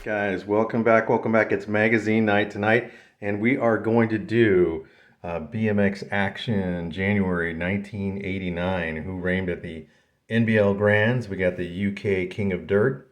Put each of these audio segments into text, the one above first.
Guys, welcome back. Welcome back. It's magazine night tonight, and we are going to do BMX action January 1989. Who reigned at the NBL Grands? We got the UK King of Dirt,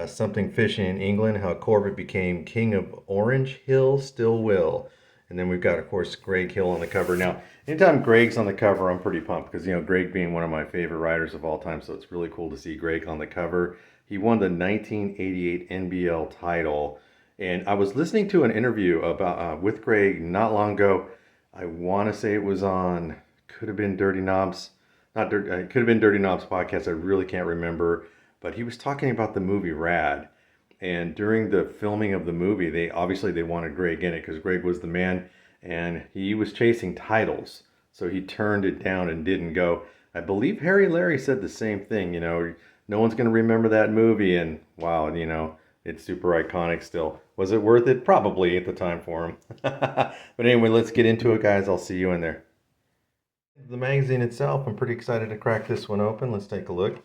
something fishing in England, how Corbett became King of Orange Hill, still will. And then we've got, of course, Greg Hill on the cover. Now, anytime Greg's on the cover, I'm pretty pumped because, Greg being one of my favorite riders of all time, so it's really cool to see Greg on the cover. He won the 1988 NBL title. And I was listening to an interview about with Greg not long ago. I want to say it was on, could have been Dirty Knobs, not Dirt, it could have been Dirty Knobs podcast. I really can't remember. But he was talking about the movie Rad. And during the filming of the movie, they wanted Greg in it because Greg was the man and he was chasing titles. So he turned it down and didn't go. I believe Harry Larry said the same thing, no one's going to remember that movie, and wow, it's super iconic still. Was it worth it? Probably at the time for him. But anyway, let's get into it, guys. I'll see you in there. The magazine itself, I'm pretty excited to crack this one open. Let's take a look.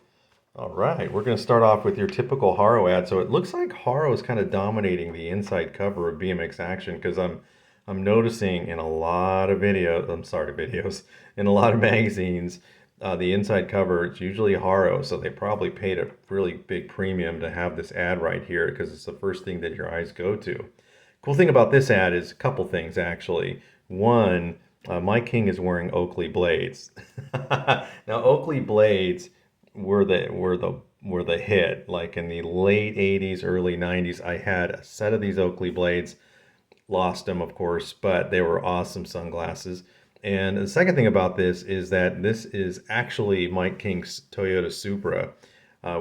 All right, we're going to start off with your typical Haro ad. So it looks like Haro is kind of dominating the inside cover of BMX Action because I'm noticing in a lot of videos, in a lot of magazines, the inside cover, it's usually Haro, so they probably paid a really big premium to have this ad right here because it's the first thing that your eyes go to. Cool thing about this ad is a couple things, actually. One, Mike King is wearing Oakley blades. Now, Oakley blades were the hit. Like in the late 80s, early 90s, I had a set of these Oakley blades. Lost them, of course, but they were awesome sunglasses. And the second thing about this is that this is actually Mike King's Toyota Supra,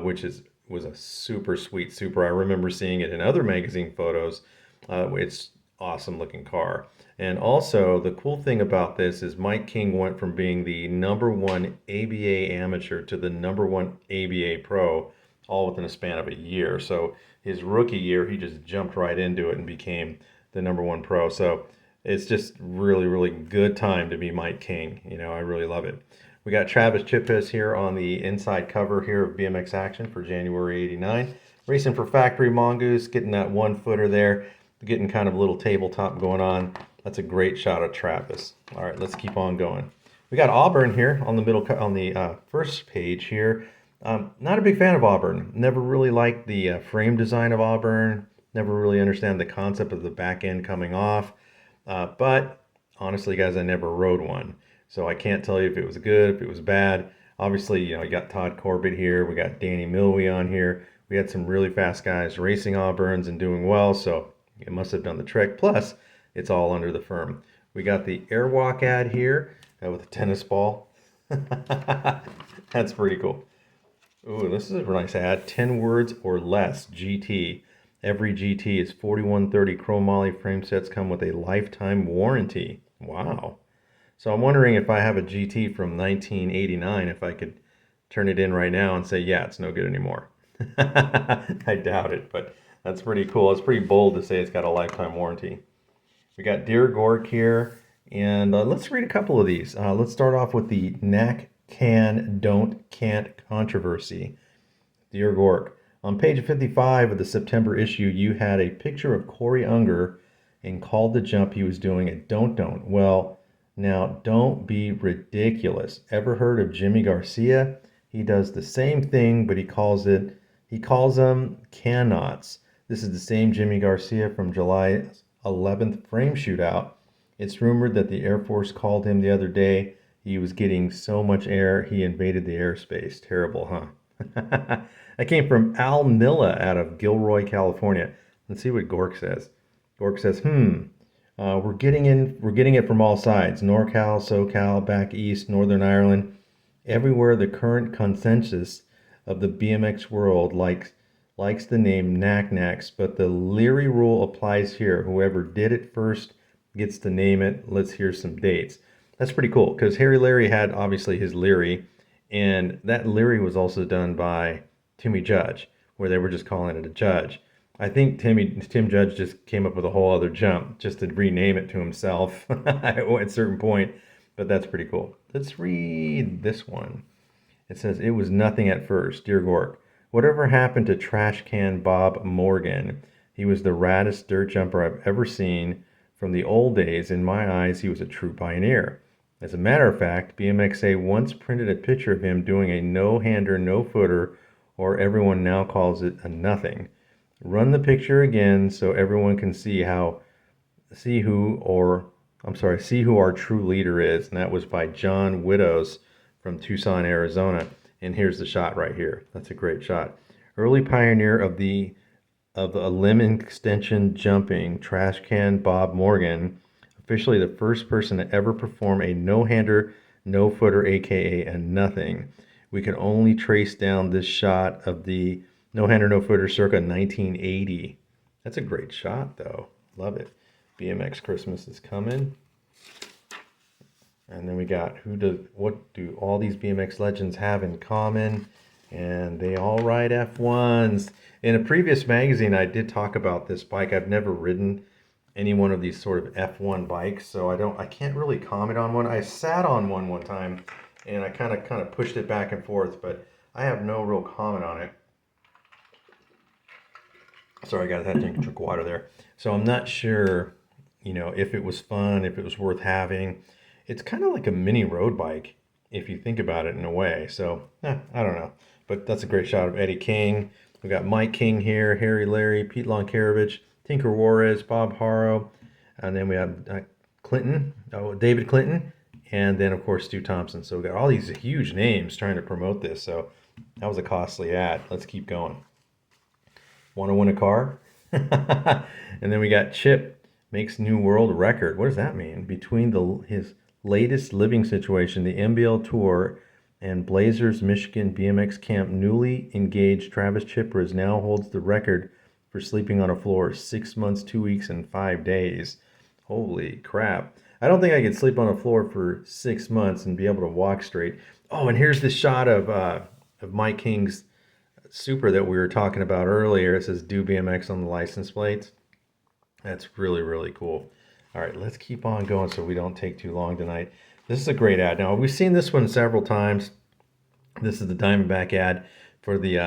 which was a super sweet Supra. I remember seeing it in other magazine photos. It's awesome looking car. And also the cool thing about this is Mike King went from being the #1 ABA amateur to the #1 ABA pro all within a span of a year. So his rookie year, he just jumped right into it and became the #1 pro. So it's just really, really good time to be Mike King. I really love it. We got Travis Chipes here on the inside cover here of BMX Action for January '89. Racing for Factory Mongoose, getting that 1-footer there, getting kind of a little tabletop going on. That's a great shot of Travis. All right, let's keep on going. We got Auburn here on the first page here. Not a big fan of Auburn. Never really liked the frame design of Auburn. Never really understand the concept of the back end coming off. But honestly, guys, I never rode one. So I can't tell you if it was good, if it was bad. Obviously, you got Todd Corbett here. We got Danny Milwee on here. We had some really fast guys racing Auburns and doing well. So it must have done the trick. Plus, it's all under the firm. We got the Airwalk ad here with a tennis ball. That's pretty cool. Ooh, this is a nice ad. 10 words or less, GT. Every GT is 4130 chromoly frame sets come with a lifetime warranty. Wow. So I'm wondering if I have a GT from 1989, if I could turn it in right now and say, yeah, it's no good anymore. I doubt it, but that's pretty cool. It's pretty bold to say it's got a lifetime warranty. We got Dear Gork here, and let's read a couple of these. Let's start off with the Knack Can Don't Can't controversy. Dear Gork. On page 55 of the September issue, you had a picture of Corey Unger and called the jump he was doing a don't. Well, now don't be ridiculous. Ever heard of Jimmy Garcia? He does the same thing, but he calls them cannots. This is the same Jimmy Garcia from July 11th frame shootout. It's rumored that the Air Force called him the other day. He was getting so much air, he invaded the airspace. Terrible, huh? That came from Al Milla out of Gilroy, California. Let's see what Gork says. Gork says, we're getting it from all sides. NorCal, SoCal, back east, Northern Ireland. Everywhere the current consensus of the BMX world likes the name Knack-Knacks, but the Leary rule applies here. Whoever did it first gets to name it. Let's hear some dates. That's pretty cool because Harry Larry had obviously his Leary, and that Leary was also done by Timmy Judge, where they were just calling it a Judge. I think Tim Judge just came up with a whole other jump just to rename it to himself at a certain point, but that's pretty cool. Let's read this one. It says, it was nothing at first. Dear Gork, whatever happened to Trash Can Bob Morgan? He was the raddest dirt jumper I've ever seen. From the old days, in my eyes, he was a true pioneer. As a matter of fact, BMXA once printed a picture of him doing a no-hander, no-footer, or everyone now calls it a nothing. Run the picture again so everyone can see who or see who our true leader is. And that was by John Widows from Tucson, Arizona. And here's the shot right here. That's a great shot. Early pioneer of a limb extension jumping, trash can Bob Morgan, officially the first person to ever perform a no-hander, no-footer, aka a nothing. We can only trace down this shot of the no-hander, no-footer circa 1980. That's a great shot, though. Love it. BMX Christmas is coming. And then we got what do all these BMX legends have in common? And they all ride F1s. In a previous magazine, I did talk about this bike. I've never ridden any one of these sort of F1 bikes, so I can't really comment on one. I sat on one time, and I kind of pushed it back and forth, but I have no real comment on it. Sorry, guys, I had to drink a water there. So I'm not sure, if it was fun, if it was worth having. It's kind of like a mini road bike, if you think about it in a way. So, I don't know. But that's a great shot of Eddie King. We got Mike King here, Harry Larry, Pete Lonkarovich, Tinker Juarez, Bob Haro, and then we have David Clinton, and then, of course, Stu Thompson. So we got all these huge names trying to promote this. So that was a costly ad. Let's keep going. Want to win a car? And then we got Chip makes new world record. What does that mean? Between his latest living situation, the MBL Tour, and Blazers Michigan BMX camp, newly engaged Travis Chippers now holds the record for sleeping on a floor 6 months, 2 weeks, and 5 days. Holy crap. I don't think I could sleep on a floor for 6 months and be able to walk straight. Oh, and here's this shot of Mike King's Super that we were talking about earlier. It says Do BMX on the license plates. That's really, really cool. All right, let's keep on going so we don't take too long tonight. This is a great ad. Now, we've seen this one several times. This is the Diamondback ad for the,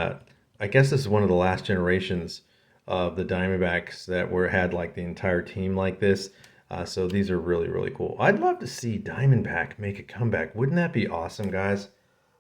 I guess this is one of the last generations of the Diamondbacks that had like the entire team like this. So these are really, really cool. I'd love to see Diamondback make a comeback. Wouldn't that be awesome, guys?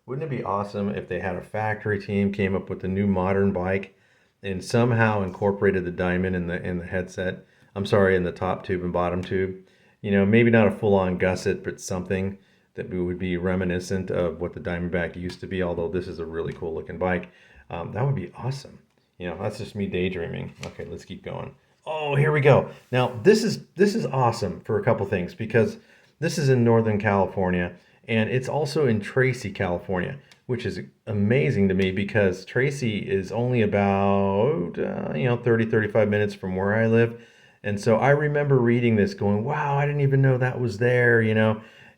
Wouldn't it be awesome if they had a factory team, came up with a new modern bike, and somehow incorporated the diamond in the headset? I'm sorry, in the top tube and bottom tube. Maybe not a full-on gusset, but something that would be reminiscent of what the Diamondback used to be, although this is a really cool looking bike. That would be awesome. That's just me daydreaming. Okay, let's keep going. Oh, here we go. Now, this is awesome for a couple things, because this is in Northern California, and it's also in Tracy, California, which is amazing to me because Tracy is only about 30, 35 minutes from where I live. And so I remember reading this going, wow, I didn't even know that was there,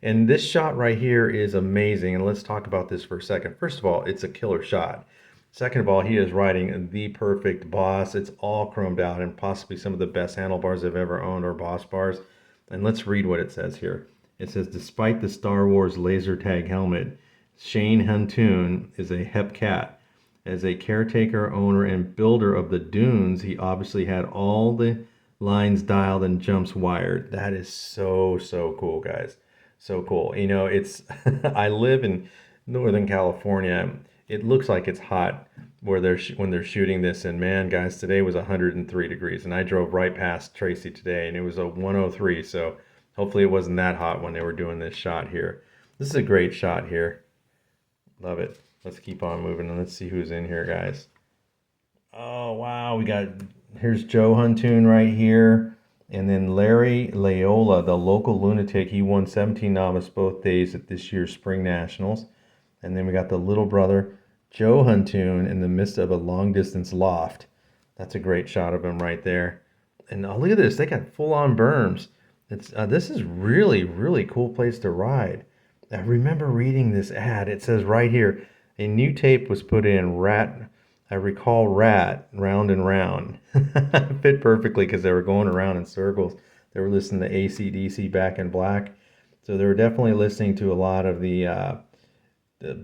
And this shot right here is amazing. And let's talk about this for a second. First of all, it's a killer shot. Second of all, he is riding the perfect Boss. It's all chromed out and possibly some of the best handlebars I've ever owned are Boss bars. And let's read what it says here. It says, despite the Star Wars laser tag helmet, Shane Huntoon is a hepcat. As a caretaker, owner, and builder of the dunes, he obviously had all the lines dialed and jumps wired. That is so, so cool, guys. So cool. It's I live in Northern California. It looks like it's hot when they're shooting this, and man, guys, today was 103 degrees, and I drove right past Tracy today, and it was a 103, so hopefully it wasn't that hot when they were doing this shot here. This is a great shot here. Love it. Let's keep on moving, and let's see who's in here, guys. Oh, wow. Here's Joe Huntoon right here. And then Larry Layola, the local lunatic. He won 17 novice both days at this year's Spring Nationals. And then we got the little brother, Joe Huntoon, in the midst of a long-distance loft. That's a great shot of him right there. And look at this. They got full-on berms. This is really, really cool place to ride. I remember reading this ad. It says right here, a new tape was put in, I recall Rat, Round and Round. Fit perfectly because they were going around in circles. They were listening to AC/DC Back in Black. So they were definitely listening to a lot of the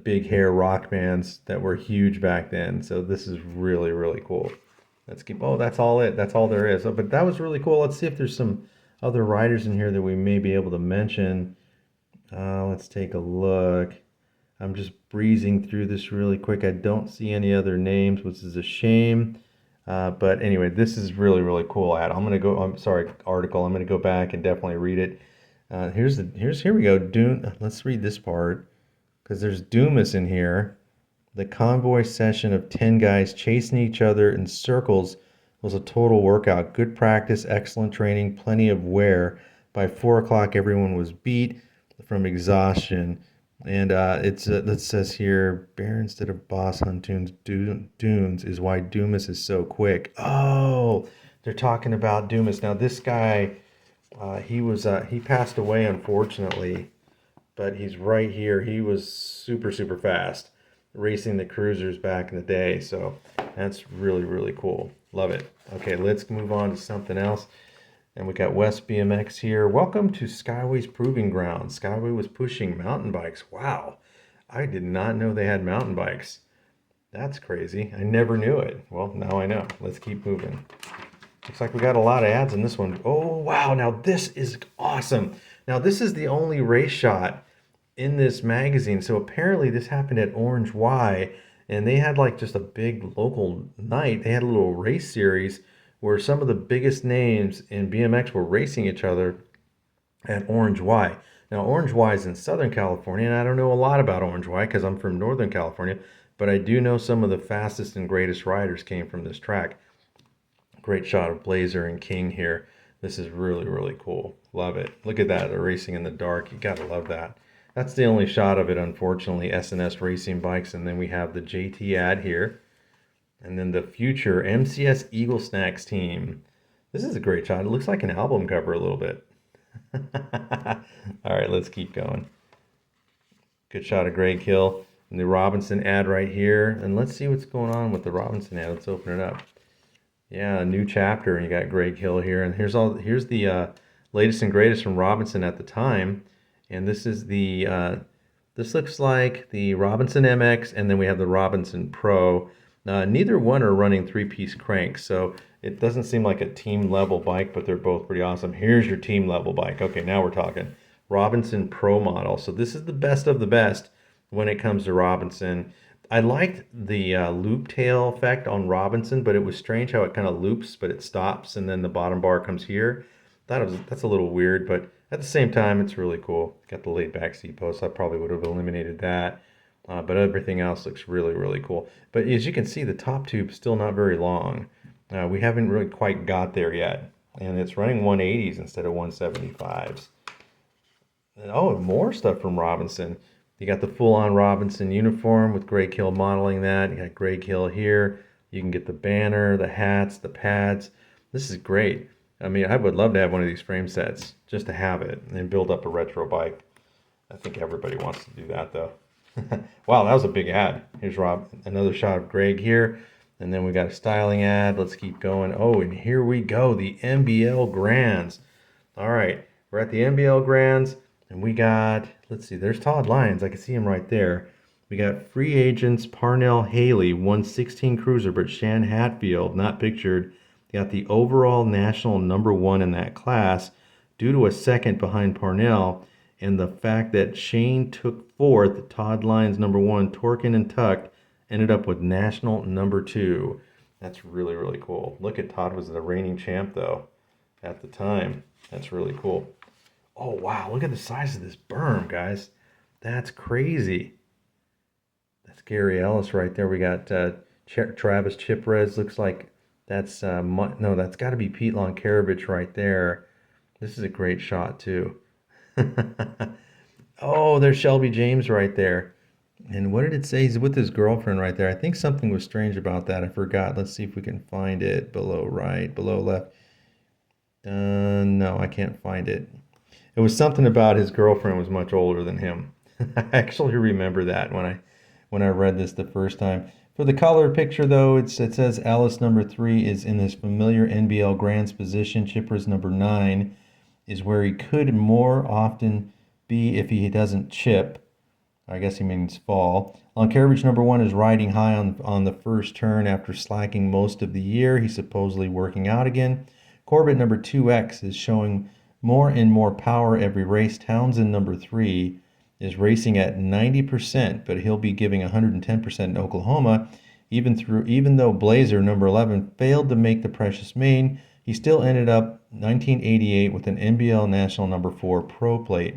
big hair rock bands that were huge back then. So this is really, really cool. Let's keep. Oh, that's all it. That's all there is. But that was really cool. Let's see if there's some other riders in here that we may be able to mention. Let's take a look. I'm just breezing through this really quick. I don't see any other names, which is a shame. But anyway, this is really, really cool ad. I'm gonna go. I'm sorry, article. I'm gonna go back and definitely read it. Here we go. Dune. Let's read this part because there's Dumas in here. The convoy session of 10 guys chasing each other in circles was a total workout. Good practice, excellent training, plenty of wear. By 4 o'clock, everyone was beat from exhaustion. And it says here, bear instead of boss on dunes is why Dumas is so quick. Oh, they're talking about Dumas. Now, this guy, he passed away, unfortunately, but he's right here. He was super, super fast racing the cruisers back in the day. So that's really, really cool. Love it. Okay, let's move on to something else. And we got West BMX here. Welcome to Skyway's Proving Ground. Skyway was pushing mountain bikes. Wow. I did not know they had mountain bikes. That's crazy. I never knew it. Well, now I know. Let's keep moving. Looks like we got a lot of ads in this one. Oh, wow. Now this is awesome. Now this is the only race shot in this magazine. So apparently this happened at Orange Y, and they had like just a big local night. They had a little race series where some of the biggest names in BMX were racing each other at Orange Y. Now Orange Y is in Southern California, and I don't know a lot about Orange Y because I'm from Northern California, but I do know some of the fastest and greatest riders came from this track. Great shot of Blazer and King here. This is really, really cool. Love it. Look at that. They're racing in the dark. You gotta love that. That's the only shot of it, unfortunately. SNS Racing Bikes. And then we have the JT ad here. And then the future MCS Eagle Snacks team. This is a great shot. It looks like an album cover a little bit. All right, let's keep going. Good shot of Greg Hill. And the Robinson ad right here. And let's see what's going on with the Robinson ad. Let's open it up. Yeah, a new chapter, and you got Greg Hill here, and here's the latest and greatest from Robinson at the time, and this is this looks like the Robinson MX, and then we have the Robinson Pro. Neither one are running three-piece cranks, so it doesn't seem like a team level bike, but they're both pretty awesome. Here's your team level bike. Okay, now we're talking Robinson Pro model. So this is the best of the best when it comes to Robinson. I liked the loop tail effect on Robinson, but it was strange how it kind of loops, but it stops, and then the bottom bar comes here. That's a little weird, but at the same time, it's really cool. Got the laid back seat post. I probably would have eliminated that, but everything else looks really, really cool. But as you can see, the top tube's still not very long. We haven't really quite got there yet, and it's running 180s instead of 175s. And, oh, more stuff from Robinson. You got the full-on Robinson uniform with Greg Hill modeling that. You got Greg Hill here. You can get the banner, the hats, the pads. This is great. I mean, I would love to have one of these frame sets just to have it and build up a retro bike. I think everybody wants to do that, though. Wow, that was a big ad. Here's another shot of Greg here. And then we got a styling ad. Let's keep going. Oh, and here we go, the NBL Grands. All right, we're at the NBL Grands. And we got, let's see, there's Todd Lyons. I can see him right there. We got free agents, Parnell Haley, 116 cruiser, but Shan Hatfield, not pictured, got the overall national #1 in that class due to a second behind Parnell and the fact that Shane took fourth, Todd Lyons #1, Torkin and Tuck ended up with national #2. That's really, really cool. Look at Todd was the reigning champ, though, at the time. That's really cool. Oh, wow. Look at the size of this berm, guys. That's crazy. That's Gary Ellis right there. We got Travis Chiprez. Looks like that's, no, that's got to be Pete Lonkarovich right there. This is a great shot, too. Oh, there's Shelby James right there. And what did it say? He's with his girlfriend right there. I think something was strange about that. I forgot. Let's see if we can find it. Below right, below left. No, I can't find it. It was something about his girlfriend was much older than him. I actually remember that when I read this the first time. For the color picture, though, it says Alice #3 is in his familiar NBL Grands position. Chipper's #9 is where he could more often be if he doesn't chip. I guess he means fall. Carriage number one is riding high on the first turn after slacking most of the year. He's supposedly working out again. Corbett number 2X is showing more and more power every race. Townsend number 3 is racing at 90%, but he'll be giving 110% in Oklahoma. Even though Blazer number 11 failed to make the Precious Main, he still ended up 1988 with an NBL National number 4 pro plate.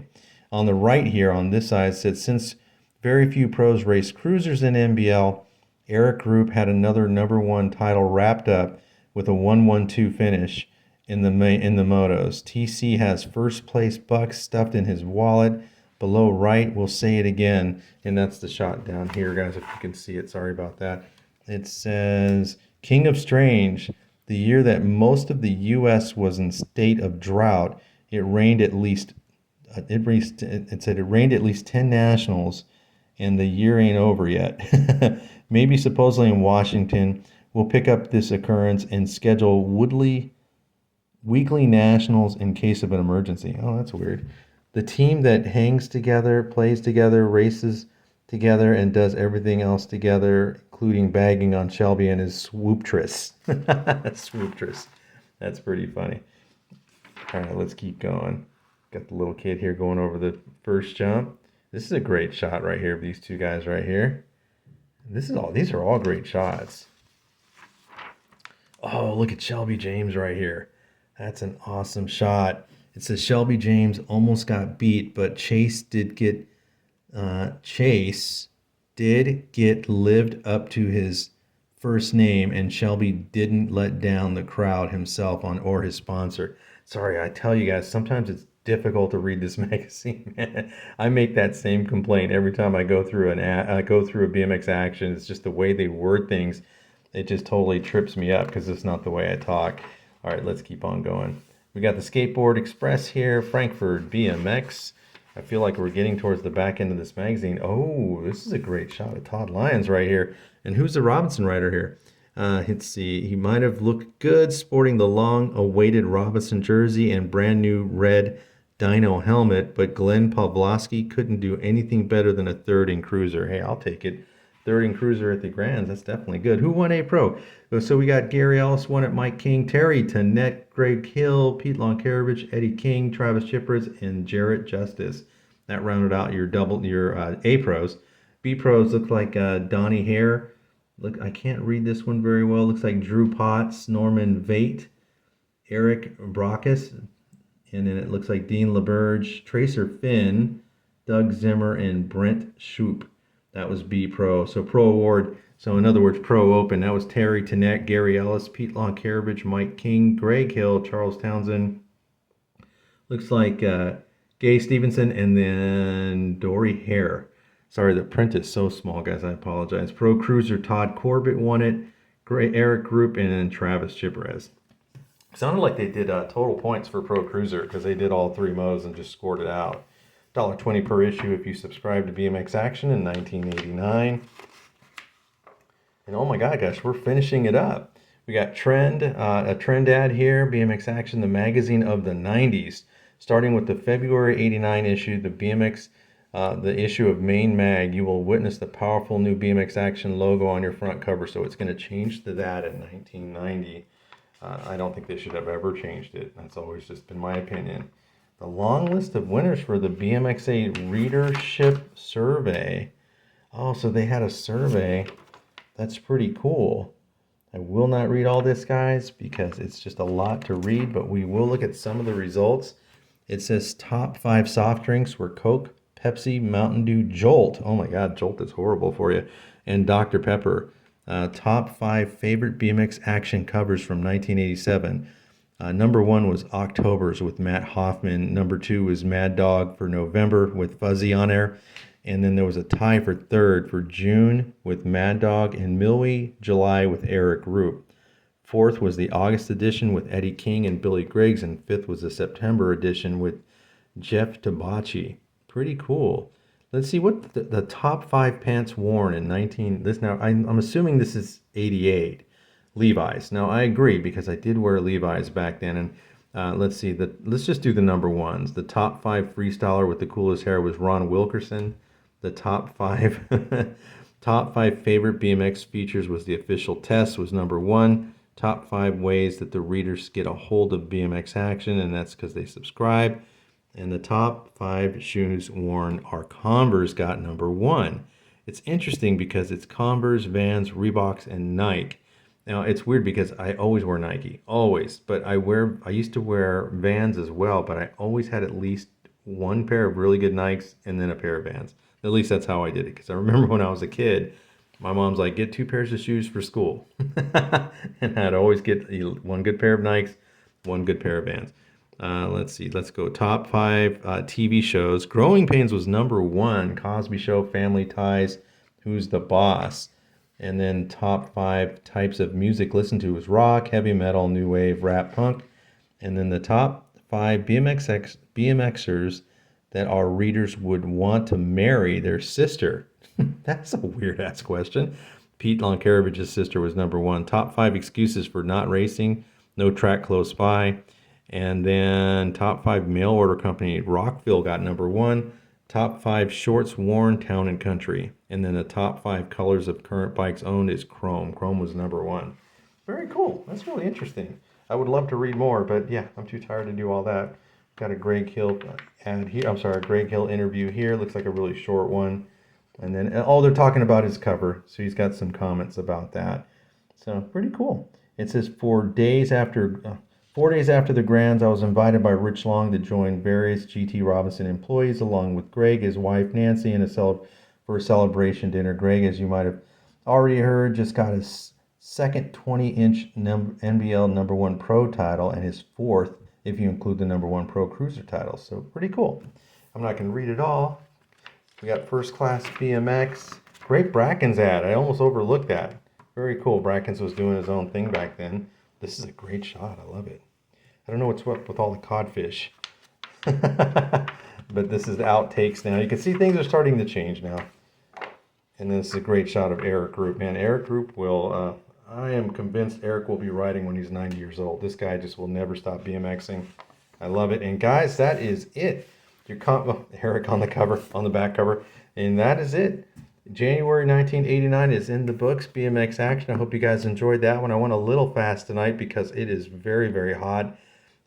On the right here, on this side, said since very few pros race cruisers in NBL, Eric Group had another number 1 title wrapped up with a 1-1-2 finish in the motos. TC has first place bucks stuffed in his wallet. Below right, we'll say it again, and that's the shot down here, guys, if you can see it. Sorry about that. It says, King of Strange, the year that most of the U.S. was in state of drought, it rained at least it said it rained at least 10 nationals, and the year ain't over yet. Maybe supposedly in Washington, we'll pick up this occurrence and schedule weekly nationals in case of an emergency. Oh, that's weird. The team that hangs together, plays together, races together, and does everything else together, including bagging on Shelby and his swooptress. Swooptress. That's pretty funny. All right, let's keep going. Got the little kid here going over the first jump. This is a great shot right here of these two guys right here. These are all great shots. Oh, look at Shelby James right here. That's an awesome shot. It says Shelby James almost got beat, but Chase did get lived up to his first name, and Shelby didn't let down the crowd himself or his sponsor. Sorry, I tell you guys, sometimes it's difficult to read this magazine. I make that same complaint every time I go through a BMX action. It's just the way they word things. It just totally trips me up because it's not the way I talk. All right, let's keep on going. We got the Skateboard Express here, Frankfurt BMX. I feel like we're getting towards the back end of this magazine. Oh, this is a great shot of Todd Lyons right here. And who's the Robinson rider here? Let's see. He might have looked good sporting the long-awaited Robinson jersey and brand new red Dino helmet, but Glenn Pavlovsky couldn't do anything better than a third in cruiser. Hey, I'll take it. Third in cruiser at the Grands. That's definitely good. Who won a pro? So we got Gary Ellis won it, Mike King, Terry Tannett, Greg Hill, Pete Lonkarovich, Eddie King, Travis Chippers, and Jarrett Justice. That rounded out your A pros. B pros look like Donnie Hare. Look, I can't read this one very well. Looks like Drew Potts, Norman Vate, Eric Brockus, and then it looks like Dean LaBerge, Tracer Finn, Doug Zimmer, and Brent Shoop. That was B Pro. So Pro Award. So in other words, Pro Open. That was Terry Tannett, Gary Ellis, Pete Lonkarovich, Mike King, Greg Hill, Charles Townsend. Looks like Gay Stevenson, and then Dory Hare. Sorry, the print is so small, guys. I apologize. Pro Cruiser Todd Corbett won it. Eric Group, and then Travis Chiperez. Sounded like they did total points for Pro Cruiser because they did all three modes and just scored it out. $1.20 per issue if you subscribe to BMX Action in 1989. And oh my God, guys, we're finishing it up. We got a trend ad here, BMX Action, the magazine of the 90s. Starting with the February 89 issue, the issue of Main Mag, you will witness the powerful new BMX Action logo on your front cover. So it's going to change to that in 1990. I don't think they should have ever changed it. That's always just been my opinion. The long list of winners for the BMXA Readership Survey. Oh, so they had a survey. That's pretty cool. I will not read all this, guys, because it's just a lot to read, but we will look at some of the results. It says top 5 soft drinks were Coke, Pepsi, Mountain Dew, Jolt. Oh my God, Jolt is horrible for you. And Dr. Pepper. Top 5 favorite BMX action covers from 1987. Number 1 was October's with Matt Hoffman. Number 2 was Mad Dog for November with Fuzzy on there. And then there was a tie for third for June with Mad Dog, and Milwee, July with Eric Roop. Fourth was the August edition with Eddie King and Billy Griggs, and fifth was the September edition with Jeff Tabachi. Pretty cool. Let's see what the top 5 pants worn in I'm assuming this is 88. Levi's. Now I agree because I did wear Levi's back then, and let's see let's just do the number ones. The top 5 freestyler with the coolest hair was Ron Wilkerson. the top five top five favorite BMX features was the official test was number one. Top five ways that the readers get a hold of BMX action, and that's because they subscribe. And the top five shoes worn are Converse got number one. It's interesting because it's Converse, Vans, Reeboks, and Nike. Now it's weird because I always wear Nike, always. But I used to wear Vans as well, but I always had at least one pair of really good Nikes and then a pair of Vans. At least that's how I did it. Because I remember when I was a kid, my mom's like, get two pairs of shoes for school. And I'd always get one good pair of Nikes, one good pair of Vans. Let's see. Let's go. Top five TV shows. Growing Pains was number one. Cosby Show, Family Ties, Who's the Boss? And then top five types of music listened to was rock, heavy metal, new wave, rap, punk. And then the top five BMXers that our readers would want to marry their sister. That's a weird ass question. Pete Lonkaravich's sister was number one. Top five excuses for not racing. No track close by. And then top five mail order company, Rockville got number one. Top five shorts worn, town and country. And then the top five colors of current bikes owned is chrome. Chrome was number one. Very cool. That's really interesting. I would love to read more, but yeah, I'm too tired to do all that. Got a Greg Hill ad here. I'm sorry, a Greg Hill interview here. Looks like a really short one. And then all they're talking about is cover. So he's got some comments about that. So pretty cool. It says 4 days after the Grands, I was invited by Rich Long to join various GT Robinson employees along with Greg, his wife Nancy, for a celebration dinner. Greg, as you might have already heard, just got his second 20-inch NBL number one pro title and his fourth if you include the number one pro cruiser title. So pretty cool. I'm not going to read it all. We got First Class BMX. Great Brackens ad. I almost overlooked that. Very cool. Brackens was doing his own thing back then. This is a great shot. I love it. I don't know what's up with all the codfish. But this is the outtakes now. You can see things are starting to change now. And this is a great shot of Eric Group. Man, Eric Group will, I am convinced Eric will be riding when he's 90 years old. This guy just will never stop BMXing. I love it. And guys, that is it. Eric on the cover, on the back cover. And that is it. January 1989 is in the books, BMX Action. I hope you guys enjoyed that one. I went a little fast tonight because it is very, very hot.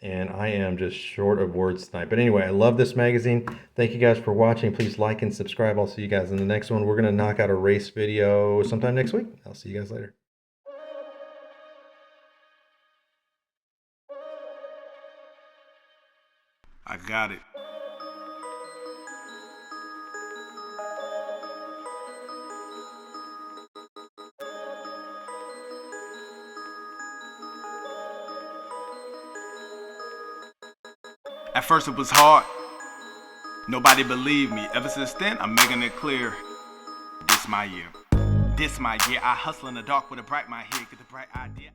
And I am just short of words tonight. But anyway, I love this magazine. Thank you guys for watching. Please like and subscribe. I'll see you guys in the next one. We're going to knock out a race video sometime next week. I'll see you guys later. I got it. At first it was hard. Nobody believed me. Ever since then, I'm making it clear. This my year. This my year. I hustle in the dark with a bright my head. Get the bright idea.